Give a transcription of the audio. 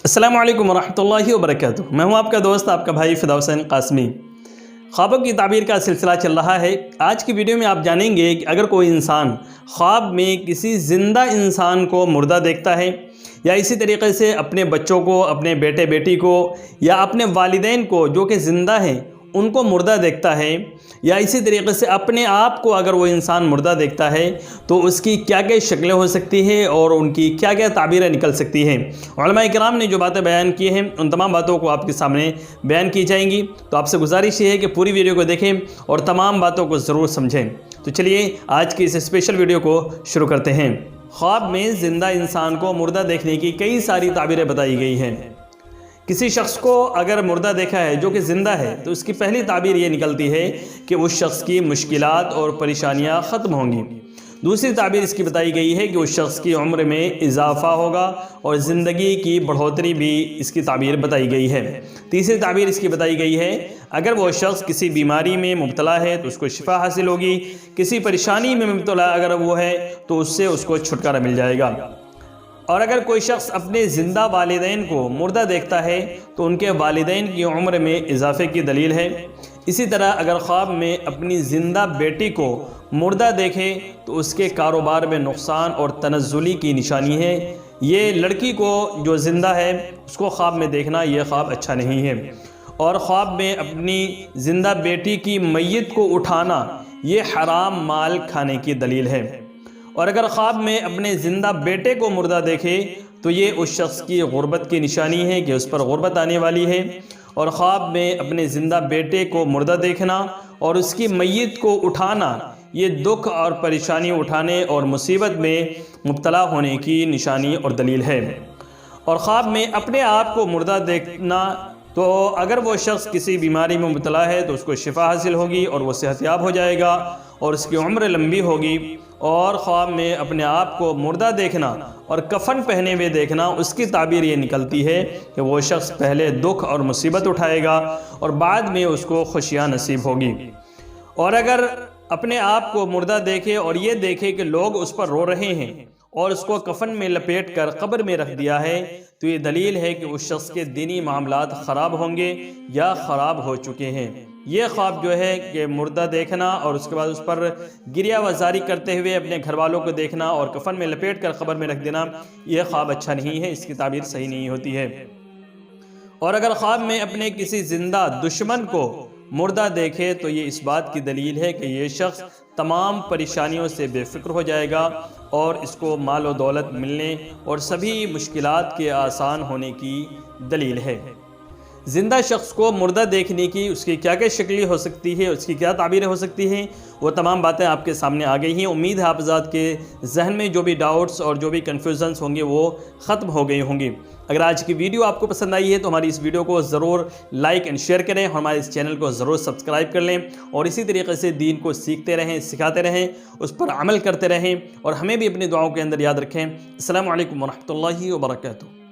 السلام علیکم ورحمۃ اللہ وبرکاتہ۔ میں ہوں آپ کا دوست، آپ کا بھائی فدا حسین قاسمی۔ خوابوں کی تعبیر کا سلسلہ چل رہا ہے۔ آج کی ویڈیو میں آپ جانیں گے کہ اگر کوئی انسان خواب میں کسی زندہ انسان کو مردہ دیکھتا ہے، یا اسی طریقے سے اپنے بچوں کو، اپنے بیٹے بیٹی کو، یا اپنے والدین کو جو کہ زندہ ہیں ان کو مردہ دیکھتا ہے، یا اسی طریقے سے اپنے آپ کو اگر وہ انسان مردہ دیکھتا ہے تو اس کی کیا کیا شکلیں ہو سکتی ہیں اور ان کی کیا کیا تعبیریں نکل سکتی ہیں۔ علماء کرام نے جو باتیں بیان کی ہیں ان تمام باتوں کو آپ کے سامنے بیان کی جائیں گی، تو آپ سے گزارش یہ ہے کہ پوری ویڈیو کو دیکھیں اور تمام باتوں کو ضرور سمجھیں۔ تو چلیے آج کی اس اسپیشل ویڈیو کو شروع کرتے ہیں۔ خواب میں زندہ انسان کو مردہ دیکھنے کی کئی ساری تعبیریں بتائی گئی ہیں۔ کسی شخص کو اگر مردہ دیکھا ہے جو کہ زندہ ہے تو اس کی پہلی تعبیر یہ نکلتی ہے کہ اس شخص کی مشکلات اور پریشانیاں ختم ہوں گی۔ دوسری تعبیر اس کی بتائی گئی ہے کہ اس شخص کی عمر میں اضافہ ہوگا اور زندگی کی بڑھوتری بھی اس کی تعبیر بتائی گئی ہے۔ تیسری تعبیر اس کی بتائی گئی ہے اگر وہ شخص کسی بیماری میں مبتلا ہے تو اس کو شفا حاصل ہوگی، کسی پریشانی میں مبتلا اگر وہ ہے تو اس سے اس کو چھٹکارا مل جائے گا۔ اور اگر کوئی شخص اپنے زندہ والدین کو مردہ دیکھتا ہے تو ان کے والدین کی عمر میں اضافے کی دلیل ہے۔ اسی طرح اگر خواب میں اپنی زندہ بیٹی کو مردہ دیکھے تو اس کے کاروبار میں نقصان اور تنزلی کی نشانی ہے۔ یہ لڑکی کو جو زندہ ہے اس کو خواب میں دیکھنا یہ خواب اچھا نہیں ہے۔ اور خواب میں اپنی زندہ بیٹی کی میت کو اٹھانا یہ حرام مال کھانے کی دلیل ہے۔ اور اگر خواب میں اپنے زندہ بیٹے کو مردہ دیکھے تو یہ اس شخص کی غربت کی نشانی ہے کہ اس پر غربت آنے والی ہے۔ اور خواب میں اپنے زندہ بیٹے کو مردہ دیکھنا اور اس کی میت کو اٹھانا یہ دکھ اور پریشانی اٹھانے اور مصیبت میں مبتلا ہونے کی نشانی اور دلیل ہے۔ اور خواب میں اپنے آپ کو مردہ دیکھنا تو اگر وہ شخص کسی بیماری میں مبتلا ہے تو اس کو شفا حاصل ہوگی اور وہ صحت یاب ہو جائے گا اور اس کی عمر لمبی ہوگی۔ اور خواب میں اپنے آپ کو مردہ دیکھنا اور کفن پہنے ہوئے دیکھنا اس کی تعبیر یہ نکلتی ہے کہ وہ شخص پہلے دکھ اور مصیبت اٹھائے گا اور بعد میں اس کو خوشیاں نصیب ہوگی۔ اور اگر اپنے آپ کو مردہ دیکھے اور یہ دیکھے کہ لوگ اس پر رو رہے ہیں اور اس کو کفن میں لپیٹ کر قبر میں رکھ دیا ہے تو یہ دلیل ہے کہ اس شخص کے دینی معاملات خراب ہوں گے یا خراب ہو چکے ہیں۔ یہ خواب جو ہے کہ مردہ دیکھنا اور اس کے بعد اس پر گریہ وزاری کرتے ہوئے اپنے گھر والوں کو دیکھنا اور کفن میں لپیٹ کر قبر میں رکھ دینا یہ خواب اچھا نہیں ہے، اس کی تعبیر صحیح نہیں ہوتی ہے۔ اور اگر خواب میں اپنے کسی زندہ دشمن کو مردہ دیکھے تو یہ اس بات کی دلیل ہے کہ یہ شخص تمام پریشانیوں سے بے فکر ہو جائے گا اور اس کو مال و دولت ملنے اور سبھی مشکلات کے آسان ہونے کی دلیل ہے۔ زندہ شخص کو مردہ دیکھنے کی اس کی کیا کیا شکلیں ہو سکتی ہے، اس کی کیا تعبیریں ہو سکتی ہیں، وہ تمام باتیں آپ کے سامنے آ گئی ہیں۔ امید ہے آپ حضرات کے ذہن میں جو بھی ڈاؤٹس اور جو بھی کنفیوژنس ہوں گے وہ ختم ہو گئی ہوں گی۔ اگر آج کی ویڈیو آپ کو پسند آئی ہے تو ہماری اس ویڈیو کو ضرور لائک اینڈ شیئر کریں، ہمارے اس چینل کو ضرور سبسکرائب کر لیں اور اسی طریقے سے دین کو سیکھتے رہیں، سکھاتے رہیں، اس پر عمل کرتے رہیں اور ہمیں بھی اپنی دعاؤں کے اندر یاد رکھیں۔ السلام علیکم ورحمۃ اللہ وبرکاتہ۔